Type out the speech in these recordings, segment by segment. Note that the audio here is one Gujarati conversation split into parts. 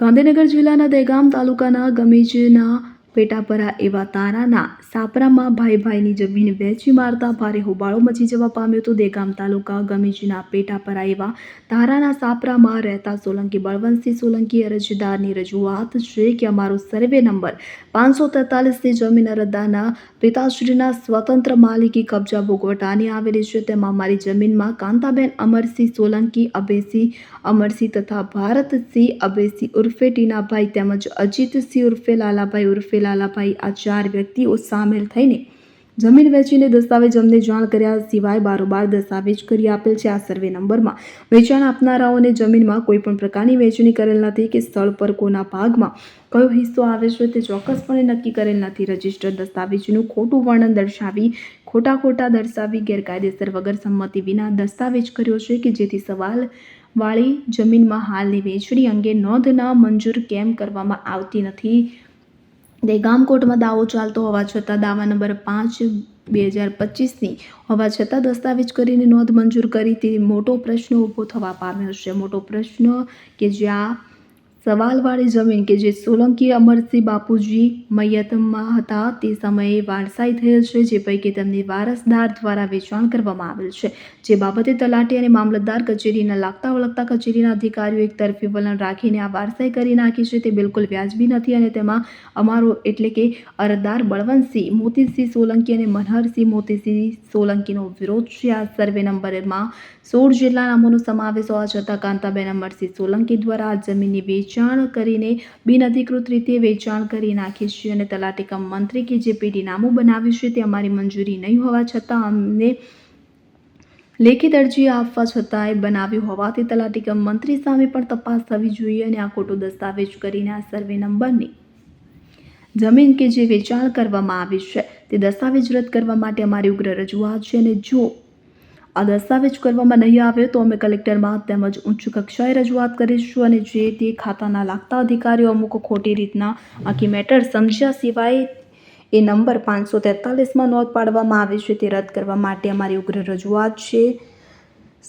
ગાંધીનગર જિલ્લાના દહેગામ તાલુકાના ગમીજના પેટાપરા એવા તારાના સાપરામાં ભાઈની જમીન વેચી મારતા ભારે હોબાળો મચી જવા પામ્યો હતો। દહેગામ તાલુકા ગમીજના પેટાપરા એવા તારાના સાપરામાં રહેતા સોલંકી બળવંતસિંહ સોલંકી અરજદારની રજૂઆત છે કે અમારો સર્વે નંબર 543 જમીન અરજદારના પિતાશ્રીના સ્વતંત્ર માલિકી કબજા ભોગવટાની આવેલી છે। તેમાં અમારી જમીનમાં કાંતાબેન અમરસિંહ સોલંકી, અભયસિંહ અમરસિંહ તથા ભારતસિંહ અભયસિંહ ઉર્ફે ટીનાભાઈ તેમજ અજીતસિંહ ઉર્ફે લાલાભાઈ ઉર્ફે લાલાભાઈ આ 4 વ્યક્તિઓ સામેલ થઈને જમીન વેચીને દસ્તાવેજ અમને જાણ કર્યા સિવાય બારોબાર દસ્તાવેજ કરી આપેલ છે। આ સર્વે નંબરમાં વેચાણ આપનારાઓને જમીનમાં કોઈ પણ પ્રકારની વહેંચણી કરેલ નથી કે સ્થળ પર કોના ભાગમાં કયો હિસ્સો આવે છે તે ચોક્કસપણે નક્કી કરેલ નથી। રજિસ્ટર્ડ દસ્તાવેજનું ખોટું વર્ણન દર્શાવી ખોટા દર્શાવી ગેરકાયદેસર વગર સંમતિ વિના દસ્તાવેજ કર્યો છે કે જેથી સવાલ વાળી જમીનમાં હાલની વહેંચણી અંગે નોંધ ના મંજૂર કેમ કરવામાં આવતી નથી। દહેગામ કોર્ટમાં દાવો ચાલતો હોવા છતાં દાવા નંબર 5/2025ની હોવા છતાં દસ્તાવેજ કરીને નોંધ મંજૂર કરી તે મોટો પ્રશ્ન ઊભો થવા પામ્યો છે। મોટો પ્રશ્ન કે જ્યાં સવાલવાળી જમીન કે જે સોલંકી અમરસિંહ બાપુજી મૈયતમાં હતા તે સમયે વારસાઈ થયેલ છે, જે પૈકી તેમની વારસદાર દ્વારા વેચાણ કરવામાં આવેલ છે, જે બાબતે તલાટી અને મામલતદાર કચેરીના લાગતા વળગતા કચેરીના અધિકારીઓ એક તરફી વલણ રાખીને આ વારસાઈ કરી નાખી છે તે બિલકુલ વ્યાજબી નથી અને તેમાં અમારો એટલે કે અરજદાર બળવંતસિંહ મોતીસિંહ સોલંકી અને મનહરસિંહ મોતીસિંહ સોલંકીનો વિરોધ છે। આ સર્વે નંબરમાં 16 જેટલા નામોનો સમાવેશ હોવા છતાં કાંતાબેન અમરસિંહ સોલંકી દ્વારા આ જમીનની વેચાણ કરીને બિનઅધિકૃત રીતે વેચાણ કરી નાખી છે અને તલાટી કમ મંત્રી કે જે પેઢી નામું બનાવ્યું છે તે અમારી મંજૂરી નહીં હોવા છતાં અમને લેખિત અરજી આપવા છતાંય બનાવ્યું હોવાથી તલાટી કમ મંત્રી સામે પણ તપાસ થવી જોઈએ અને આ ખોટો દસ્તાવેજ કરીને આ સર્વે નંબરની જમીન કે જે વેચાણ કરવામાં આવી છે તે દસ્તાવેજ રદ કરવા માટે અમારી ઉગ્ર રજૂઆત છે અને જો આ દસ્તાવેજ કરવામાં નહીં આવે તો અમે કલેક્ટરમાં તેમજ ઉચ્ચ કક્ષાએ રજૂઆત કરીશું અને જે તે ખાતાના લાગતા અધિકારીઓ અમુક ખોટી રીતના આખી મેટર સમજ્યા સિવાય એ નંબર 543માં નોંધ પાડવામાં આવે છે તે રદ કરવા માટે અમારી ઉગ્ર રજૂઆત છે।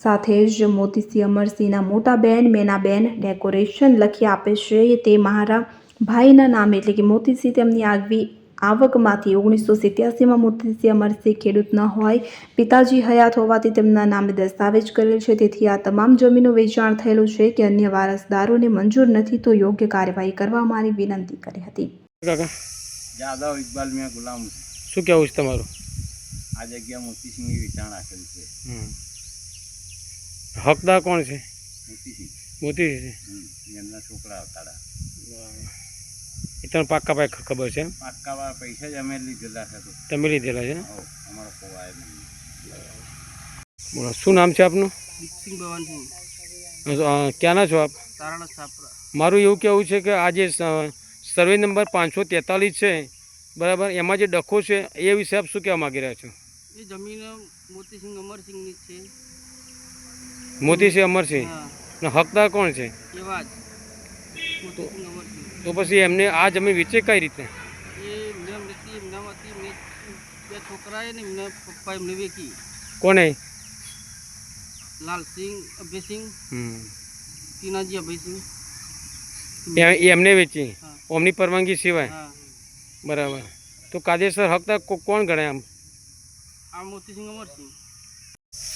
સાથે જ મોતીસિંહ અમરસિંહના મોટા બેન મેનાબેન ડેકોરેશન લખી આપે છે તે મારા ભાઈના નામે એટલે કે મોતીસિંહ તેમની આગવી આવકમાંથી 1987માં મોતીસિંહ અમરસિંહ ખેડૂત ન હોય, પિતાજી હયાત હોવાથી તેમના નામે દસ્તાવેજ કરેલ છે, તેથી આ તમામ જમીનો વેચાણ થયેલું છે કે અન્ય વારસદારોને મંજૂર નથી તો યોગ્ય કાર્યવાહી કરવા મારી વિનંતી કરી હતી। કાકા યાદવ ઇકબાલ મેં ગુલામ શું કહેવું છે તમારું? આ જગ્યા મોતીસિંહની વેચાણ રાખેલ છે। હકદાર કોણ છે? મોતીસિંહ મોતીસિંહ એમના છોકરા હતા। એ તમને પાક્કા ભાઈ ખબર છે? પાક્કા પૈસા જ અમે લીધેલા છે। તમે લીધેલા છે? અમારો ખોવાય નહીં। બોલો શું નામ છે આપનું? સિંહ ભવાનસિંહ। ક્યાંના છો આપ? તારાના સાપરા। મારું એવું કહેવું છે કે આ જે સર્વે નંબર 543 છે બરાબર, એમાં જે ડખો છે એ વિશે આપ શું કહેવા માગી રહ્યા છો? એ જમીન મોતીસિંહ અમરસિંહની છે। મોતીસિંહ અમરસિંહ ને હકદાર કોણ છે? એવા જ મોતીસિંહ અમરસિંહ। તો પછી એમને આ જમીન વેચે કઈ રીતે? એ એમને વેચી, એમનામાંથી મેં 2 છોકરાએ ને એમના પપ્પા એમને વેચી। કોને? લાલસિંહ અભયસિંહ, ટીનાજી અભયસિંહ એમને વેચી હા। ઓમની પરવાનગી સિવાય? હા। બરાબર, તો કાયદેસર હકદાર કોણ ગણાય આમ? આ મોતીસિંહ અમરસિંહ।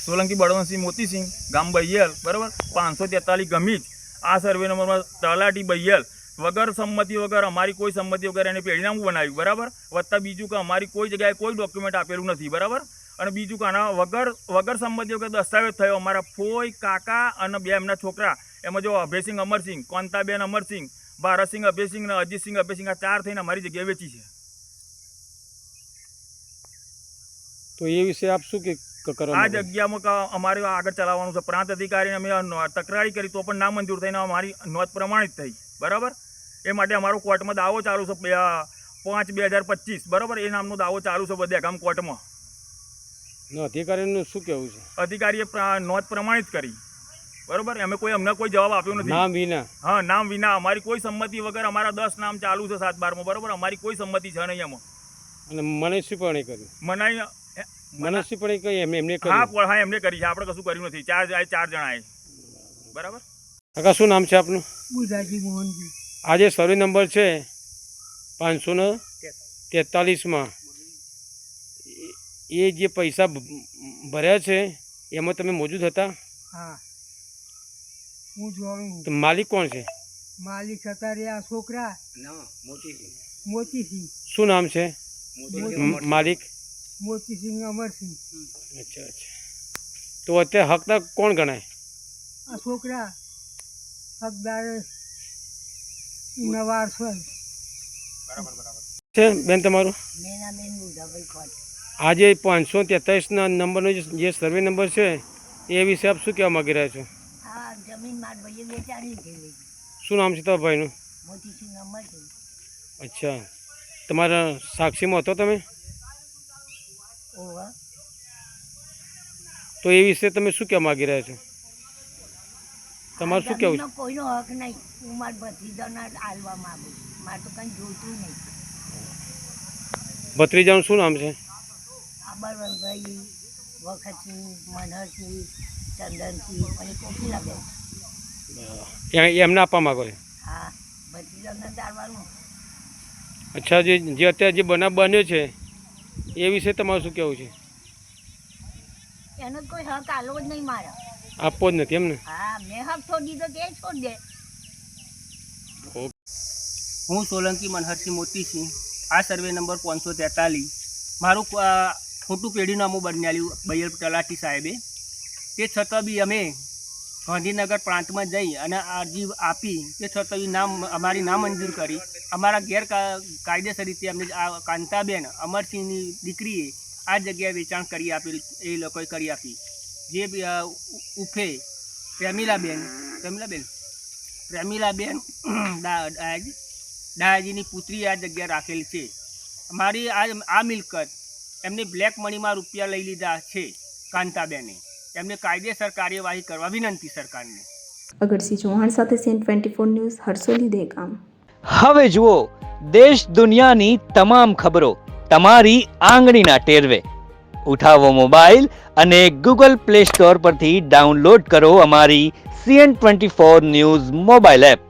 સોલંકી બળવંતસિંહ મોતીસિંહ, ગામ બૈયલ, બરાબર, 543 ગમીજ। આ સર્વે નંબરમાં તલાટી બૈયલ વગર સંમતિ વગર, અમારી કોઈ સંમતિ વગર એને પેઢીનામું બનાવ્યું, બરાબર, વત્તા બીજું કે અમારી કોઈ જગ્યાએ કોઈ ડોક્યુમેન્ટ આપેલું નથી, બરાબર, અને બીજું કે આના વગર સંમતિ વગર દસ્તાવેજ થયો અમારા ફોઈ, કાકા અને 2 એમના છોકરા, એમાં જો અભયસિંહ અમરસિંહ, કોંતાબેન અમરસિંહ, ભારતસિંહ અભયસિંહ અને અજીતસિંહ અભયસિંહ, આ 4 થઈને અમારી જગ્યાએ વેચી છે। તો એ વિશે આપ શું આ જગ્યામાં અમારે આગળ ચલાવવાનું છે। પ્રાંત અધિકારીને અમે તકરારી કરી તો પણ ના મંજૂર થઈને અમારી નોંધ પ્રમાણિત થઈ, બરાબર, એ માટે અમારો કોર્ટમાં દાવો ચાલુ છે 5/2025, બરાબર, એ નામનો દાવો ચાલુ છે દહેગામ કોર્ટમાં। અધિકારીનું શું કહેવું છે? અધિકારીએ નોંધ પ્રમાણિત કરી, બરાબર, અમને કોઈ જવાબ આપ્યો નથી, નામ વિના? હા, નામ વિના, અમારી કોઈ સંમતિ વગર અમારા 10 નામ ચાલુ છે 7/12માં, બરાબર, અમારી કોઈ સંમતિ છે નહીં એમાં। અને મનસ્વીપણે કર્યું? મનસ્વીપણે કઈ એમને કર્યું? હા, એમને કરી છે, આપણે કશું કર્યું નથી, 4 જણાએ, બરાબર। કાકા શું નામ છે આપનું? બુધાજી મોહનજી। આ જે સર્વે નંબર છે 543માં એ જે પૈસા ભર્યા છે એમાં તમે મોજૂદ હતા? હા હું જોઉં તો માલિક કોણ છે? માલિક હતા રે આ છોકરા મોતીસિંહ શું નામ છે માલિક? મોતીસિંહ અમરસિંહ. અચ્છા અચ્છા. તો અત્યારે હકદાર કોણ ગણાય? આ છોકરા હકદાર નવાર છે બેન તમારું? આજે 543ના નંબરનો જે સર્વે નંબર છે એ વિશે આપ શું કહેવા માગી રહ્યા છો? હા જમીન માર ભાઈએ વેચાણી હતી. શું નામ છે તમારા ભાઈનું? મોતીસિંહ અમરસિંહ. અચ્છા, તમારા સાક્ષીમાં હતો તમે? ઓવા તો એ વિશે તમે શું કહેવા માગી રહ્યા છો? તમારું શું કહેવું છે? કોઈનો હક નહીં. હું મારા ભત્રીજાને આલવા માંગુ. મારે તો કંઈ જોઈતું નહીં. ભત્રીજાનું શું નામ છે? આબરવનભાઈ, વખતસિંહ, મનહરસિંહ, ચંદનસિંહ અને કોકિલાબેન. એમને આપવા માગો છો? હા ભત્રીજાને ચાલવાનું. અચ્છા, જે અત્યારે જે બનાવ બન્યો છે એ વિશે તમારું શું કહેવું છે? એનો કોઈ હક આલવો જ નહીં મારે. આપવો જ નથી એમને? હા મેં હક છોડી દીધો તે છોડી દે. હું સોલંકી મનહરસિંહ મોતીસિંહ. આ સર્વે નંબર 543 મારું ખોટું પેઢીનામું બનાવ્યું બૈયલ તલાટી સાહેબે. તે છતાં બી અમે ગાંધીનગર પ્રાંતમાં જઈ અને અરજી આપી, તે છતાં બી અમારી નામંજૂર કરી. અમારા કાયદેસર રીતે અમને આ કાંતાબેન અમરસિંહની દીકરીએ આ જગ્યાએ વેચાણ કરી આપેલ, એ લોકોએ કરી આપી. જે ઉફે પ્રેમિલાબેન ડાયાજીની પુત્રી આ જગ્યા રાખેલ છે. મારી આ મિલકત એમને બ્લેક મનીમાં રૂપિયા લઈ લીધા છે કાંતાબેને. એમને કાયદેસર કાર્યવાહી કરવા વિનંતી સરકારને. અગરસિંહ ચૌહાણ સાથે CN24 ન્યૂઝ, હરસોલી દહેગામ. હવે જુઓ દેશ દુનિયાની તમામ ખબરો તમારી આંગળીના ટેરવે. ઉઠાવો મોબાઈલ અને Google Play Store પરથી ડાઉનલોડ કરો અમારી CN24 ન્યૂઝ મોબાઈલ એપ.